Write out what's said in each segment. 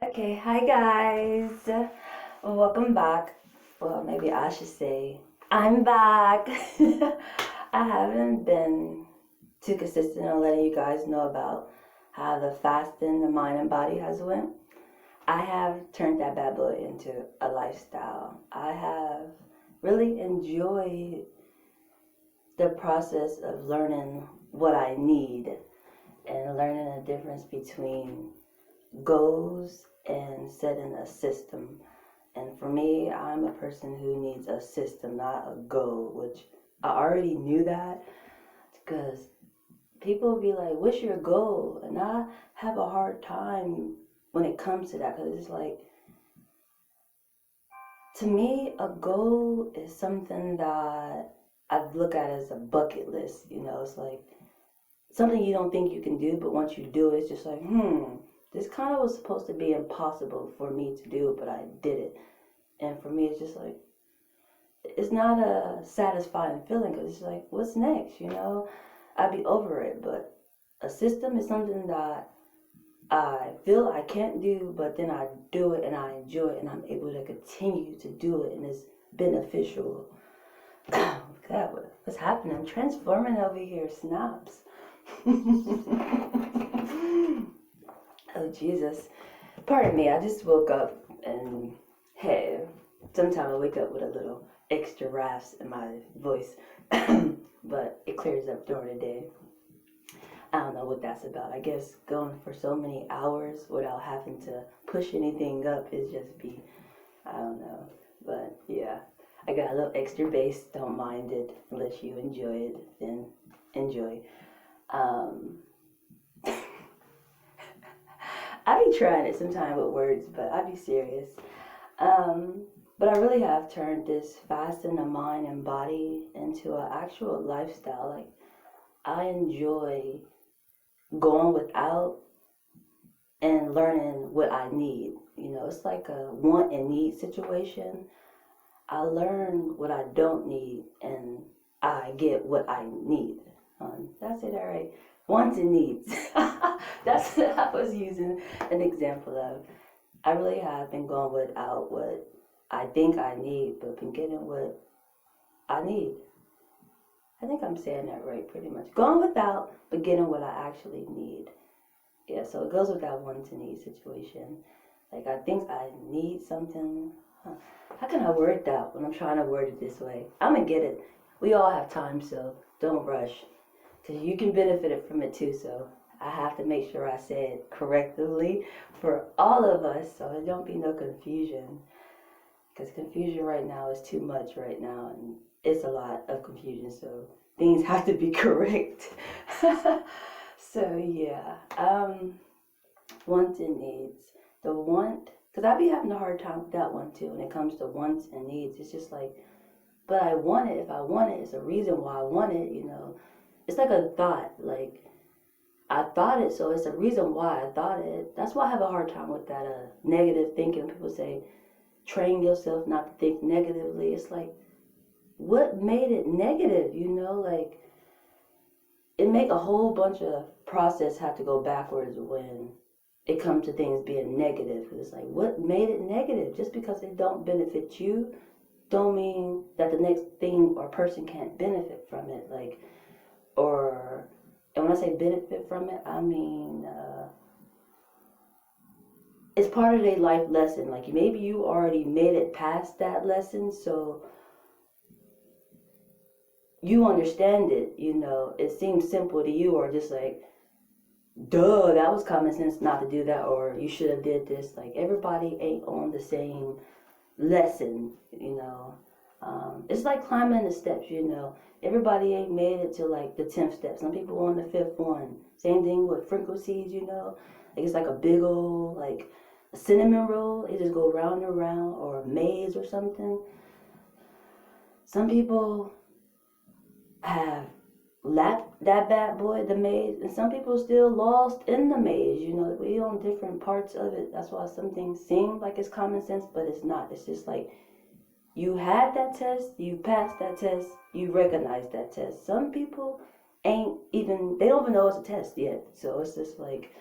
Okay, hi guys. Welcome back. Well, maybe I should say I'm back. I haven't been too consistent on letting you guys know about how the fasting, the mind and body has went. I have turned that bad boy into a lifestyle. I have really enjoyed the process of learning what I need and learning the difference between goals and setting a system. And for me, I'm a person who needs a system, not a goal, which I already knew that because people will be like, what's your goal? And I have a hard time when it comes to that because it's like, to me, a goal is something that I look at as a bucket list. It's like something you don't think you can do, but once you do it, it's just like, this kind of was supposed to be impossible for me to do, but I did it. And for me, it's just like, it's not a satisfying feeling because it's like, what's next? I'd be over it. But a system is something that I feel I can't do, but then I do it and I enjoy it and I'm able to continue to do it and it's beneficial. God, what's happening? I'm transforming over here, snaps. Oh, Jesus. Pardon me, I just woke up and hey, sometimes I wake up with a little extra rasp in my voice, but it clears up during the day. I don't know what that's about. I guess going for so many hours without having to push anything up is just I don't know. But yeah, I got a little extra bass. Don't mind it unless you enjoy it. Then enjoy. Um, I be trying it sometimes with words, but I be serious. Um, but I really have turned this fasting the mind and body into an actual lifestyle. Like I enjoy going without and learning what I need. It's like a want and need situation. I learn what I don't need and I get what I need. That's it, all right. Wants and needs. That's what I was using an example of. I really have been going without what I think I need, but been getting what I need. I think I'm saying that right, pretty much. Going without, but getting what I actually need. Yeah, so it goes with that want to need situation. Like, I think I need something. Huh. How can I word that when I'm trying to word it this way? I'm going to get it. We all have time, so don't rush. Because you can benefit from it too, so I have to make sure I say it correctly for all of us so there don't be no confusion. Because confusion right now is too much right now, and it's a lot of confusion, so things have to be correct. So yeah, wants and needs. The want, because I be having a hard time with that one too when it comes to wants and needs. It's just like, but I want it. If I want it, it's a reason why I want it. It's like a thought. Like, I thought it, so it's a reason why I thought it. That's why I have a hard time with that negative thinking. People say, train yourself not to think negatively. It's like, what made it negative? Like, it make a whole bunch of process have to go backwards when it comes to things being negative. Because it's like, what made it negative? Just because it don't benefit you, don't mean that the next thing or person can't benefit from it. Like, or, and when I say benefit from it, I mean, it's part of their life lesson. Like, maybe you already made it past that lesson, so you understand it. It seems simple to you, or just like, duh, that was common sense not to do that, or you should have did this. Like, everybody ain't on the same lesson. It's like climbing the steps. Everybody ain't made it to like the 10th step. Some people on the 5th one. Same thing with frequencies. Like, it's like a big old, like a cinnamon roll. It just go round and round, or a maze or something. Some people have lapped that bad boy, the maze, and some people still lost in the maze. We on different parts of it. That's why some things seem like it's common sense, but it's not. It's just like, you had that test, you passed that test, you recognize that test. Some people they don't even know it's a test yet. So it's just like,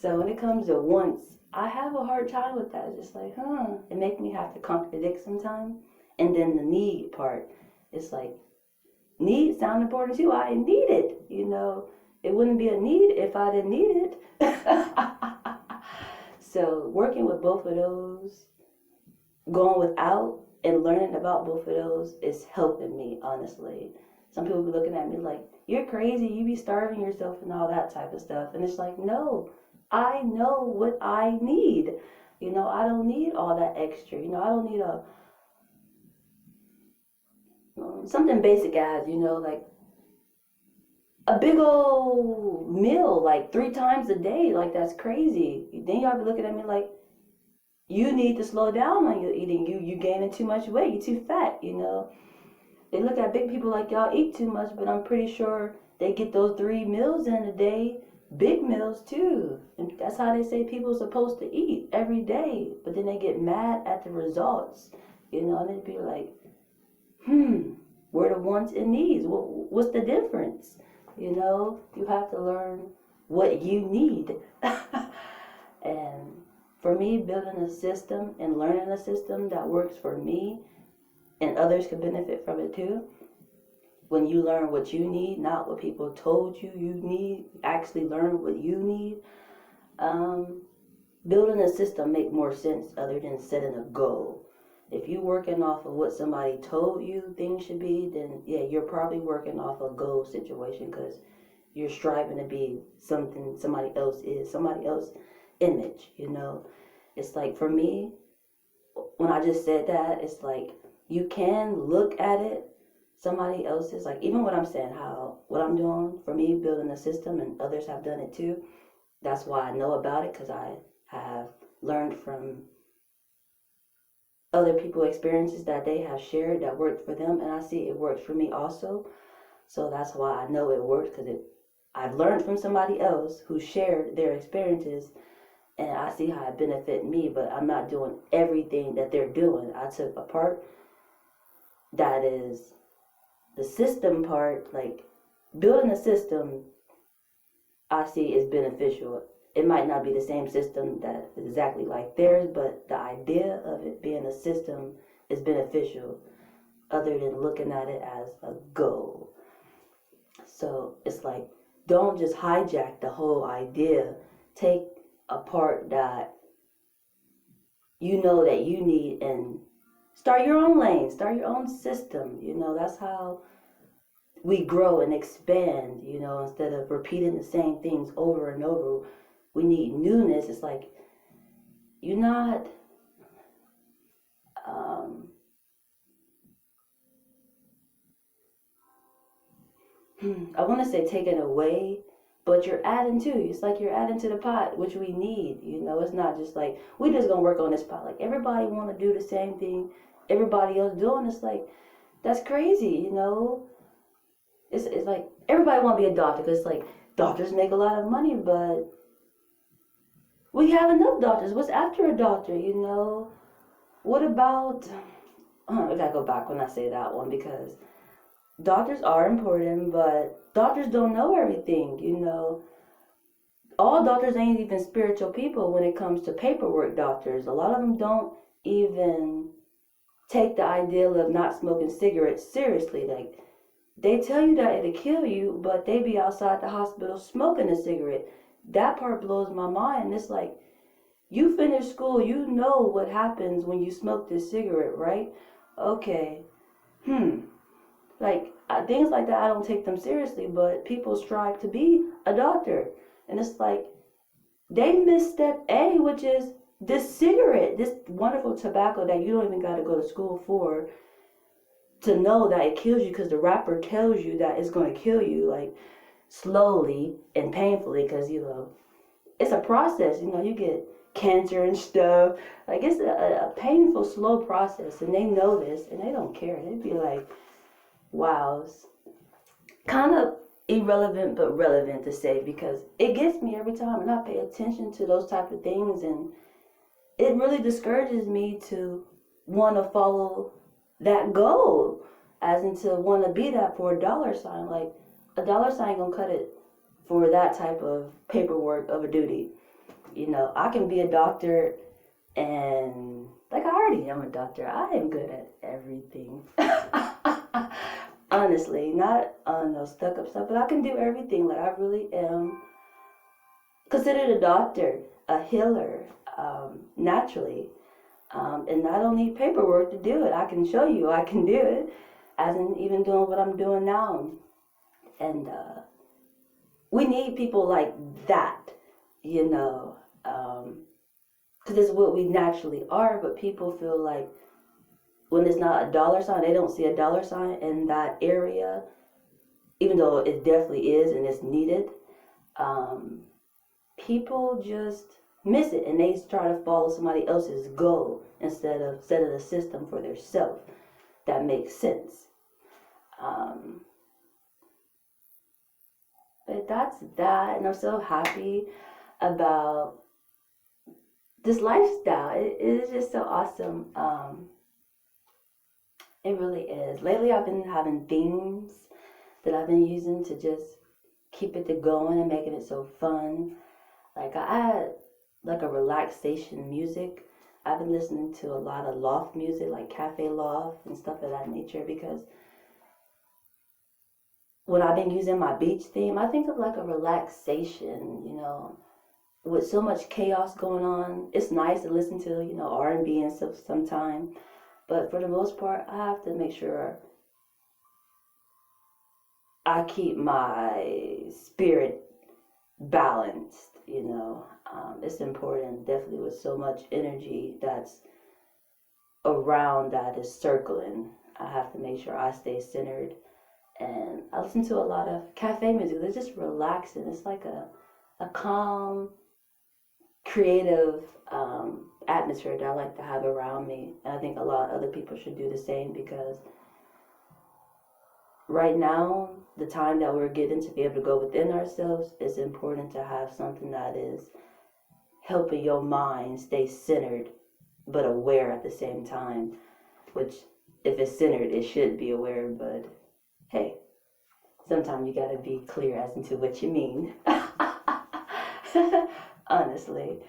So when it comes to wants, I have a hard time with that. It's just like, it makes me have to contradict sometimes. And then the need part, it's like, need sound important too. I need it, It wouldn't be a need if I didn't need it. So working with both of those, going without and learning about both of those is helping me, honestly. Some people be looking at me like, you're crazy, you be starving yourself and all that type of stuff. And it's like, no, I know what I need. I don't need all that extra. I don't need something basic as, like a big old meal, like 3 times a day. Like, that's crazy. Then y'all be looking at me like, you need to slow down on your eating. You gaining too much weight. You too fat, They look at big people like y'all eat too much, but I'm pretty sure they get those 3 meals in a day, big meals too. And that's how they say people are supposed to eat every day. But then they get mad at the results, and they'd be like, where the wants and needs? What's the difference? You have to learn what you need. And for me, building a system and learning a system that works for me and others can benefit from it too. When you learn what you need, not what people told you need, actually learn what you need. Building a system make more sense other than setting a goal. If you're working off of what somebody told you things should be, then yeah, you're probably working off a goal situation because you're striving to be something somebody else is, somebody else image, It's like for me, when I just said that, it's like you can look at it, somebody else's, like even what I'm saying, what I'm doing for me, building a system, and others have done it too. That's why I know about it, because I have learned from other people's experiences that they have shared that worked for them, and I see it works for me also. So that's why I know it works, because I've learned from somebody else who shared their experiences, and I see how it benefit me, but I'm not doing everything that they're doing. I took a part that is the system part, like building a system, I see is beneficial. It might not be the same system that is exactly like theirs, but the idea of it being a system is beneficial, other than looking at it as a goal. So it's like, don't just hijack the whole idea. Take a part that you know that you need and start your own lane, start your own system. That's how we grow and expand, instead of repeating the same things over and over. We need newness. It's like, you're not, I want to say taking away, but you're adding to. It's like you're adding to the pot, which we need. It's not just like, we just going to work on this pot. Like, everybody want to do the same thing everybody else doing. It's like, that's crazy, It's like, everybody want to be a doctor, because it's like, doctors make a lot of money, but we have enough doctors. What's after a doctor, What about, I gotta go back when I say that one, because doctors are important, but doctors don't know everything, All doctors ain't even spiritual people when it comes to paperwork doctors. A lot of them don't even take the ideal of not smoking cigarettes seriously. Like, they tell you that it'll kill you, but they be outside the hospital smoking a cigarette. That part blows my mind. It's like, you finish school, you know what happens when you smoke this cigarette, right? Okay. Like, things like that, I don't take them seriously, but people strive to be a doctor. And it's like, they miss step A, which is this cigarette, this wonderful tobacco that you don't even got to go to school for to know that it kills you, because the rapper tells you that it's going to kill you, like, slowly and painfully, because, it's a process, you get cancer and stuff. Like, it's a painful, slow process, and they know this, and they don't care. They'd be like, wow, it's kind of irrelevant but relevant to say, because it gets me every time, and I pay attention to those type of things, and it really discourages me to want to follow that goal, as in to want to be that for a dollar sign. Like, a dollar sign gonna cut it for that type of paperwork of a duty. I can be a doctor and like I already am a doctor. I am good at everything. Honestly, not on no stuck up stuff, but I can do everything. Like I really am considered a doctor, a healer, naturally. And I don't need paperwork to do it. I can show you I can do it, as in even doing what I'm doing now. And we need people like that, you know, because it's what we naturally are. But people feel like when it's not a dollar sign, they don't see a dollar sign in that area, even though it definitely is and it's needed. Um, People just miss it and they try to follow somebody else's goal instead of setting a system for their self that makes sense. But that's that, and I'm so happy about this lifestyle. It is just so awesome. It really is. Lately, I've been having themes that I've been using to just keep it to going and making it so fun. Like I add like a relaxation music. I've been listening to a lot of loft music, like Cafe Loft and stuff of that nature, because when I've been using my beach theme, I think of like a relaxation, with so much chaos going on. It's nice to listen to, R&B and stuff sometime, but for the most part, I have to make sure I keep my spirit balanced. It's important, definitely, with so much energy that's around that is circling. I have to make sure I stay centered. And I listen to a lot of cafe music. It's just relaxing. It's like a calm, creative atmosphere that I like to have around me. And I think a lot of other people should do the same, because right now, the time that we're getting to be able to go within ourselves, it's important to have something that is helping your mind stay centered but aware at the same time. Which, if it's centered, it should be aware, but hey, sometimes you gotta be clear as into what you mean. Honestly,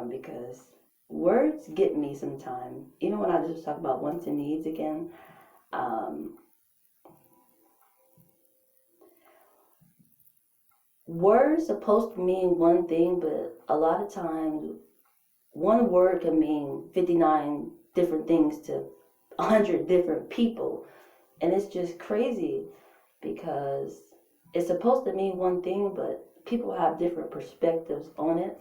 because words get me sometimes. Even when I just talk about wants and needs again, words supposed to mean one thing, but a lot of times one word can mean 59 different things to 100 different people. And it's just crazy, because it's supposed to mean one thing, but people have different perspectives on it.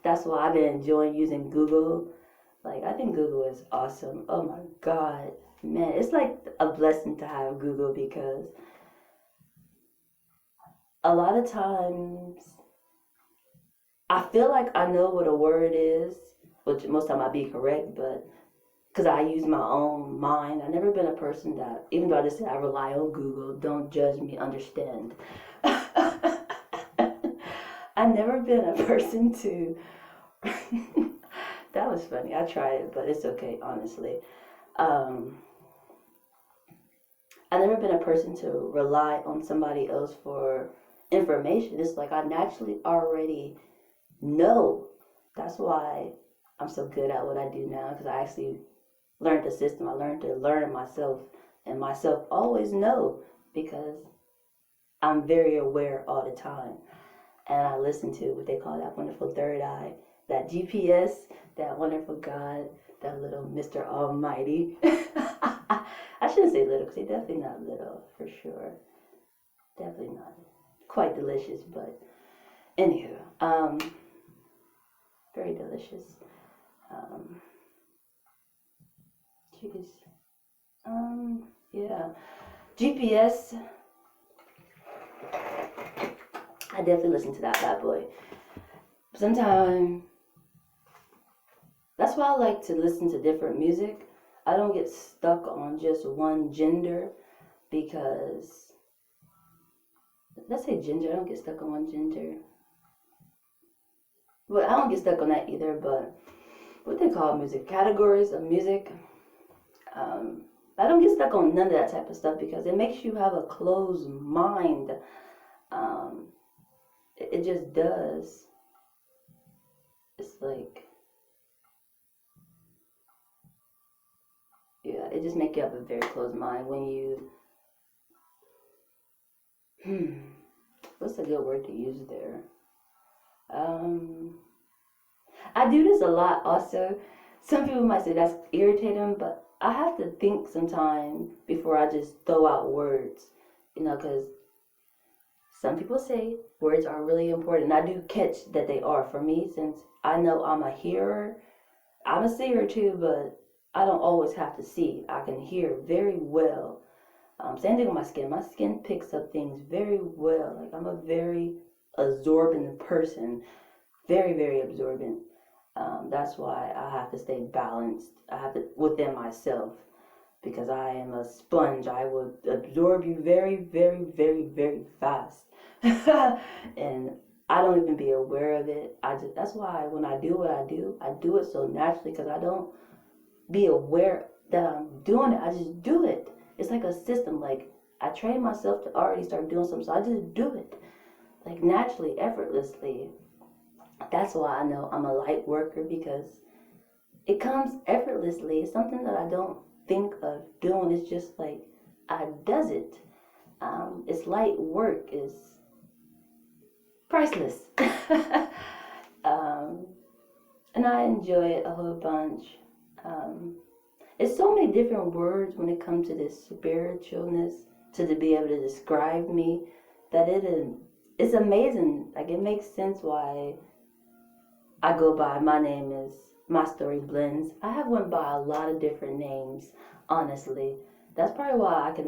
That's why I've been enjoying using Google. Like, I think Google is awesome. Oh my God, man, it's like a blessing to have Google, because a lot of times I feel like I know what a word is, which most time I be correct, but because I use my own mind. I've never been a person that, even though I just say I rely on Google, don't judge me, understand. I've never been a person to, that was funny. I tried it, but it's okay, honestly. Um, I've never been a person to rely on somebody else for information. It's like I naturally already know. That's why I'm so good at what I do now, because I actually learned the system. I learned to learn myself, and myself always know, because I'm very aware all the time. And I listen to what they call that wonderful third eye, that GPS, that wonderful God, that little Mr. Almighty. I shouldn't say little, because he's definitely not little, for sure. Definitely not. Quite delicious, but anywho, very delicious. Jeez. Yeah. GPS, I definitely listen to that bad boy. Sometimes, that's why I like to listen to different music. I don't get stuck on just one gender, because, let's say gender, I don't get stuck on one gender. But I don't get stuck on that either, but what they call music, categories of music. I don't get stuck on none of that type of stuff, because it makes you have a closed mind. It just does. like, yeah, it just make you have a very closed mind when you, what's a good word to use there? Um, I do this a lot also. Some people might say that's irritating, but I have to think sometime before I just throw out words, because some people say words are really important. I do catch that they are for me, since I know I'm a hearer. I'm a seer too, but I don't always have to see. I can hear very well. Same thing with my skin. My skin picks up things very well. Like, I'm a very absorbent person, very, very absorbent. That's why I have to stay balanced. I have to within myself, because I am a sponge. I will absorb you very, very, very, very fast, and I don't even be aware of it. That's why when I do what I do it so naturally, because I don't be aware that I'm doing it. I just do it. It's like a system. Like, I train myself to already start doing something, so I just do it, like, naturally, effortlessly. That's why I know I'm a light worker, because it comes effortlessly. It's something that I don't think of doing. It's just like I does it. It's light work. It's priceless. um, and I enjoy it a whole bunch. Um, it's so many different words when it comes to this spiritualness to be able to describe me, that it's amazing. Like, it makes sense why I go by, my name is My Story Blends. I have went by a lot of different names, honestly. That's probably why I can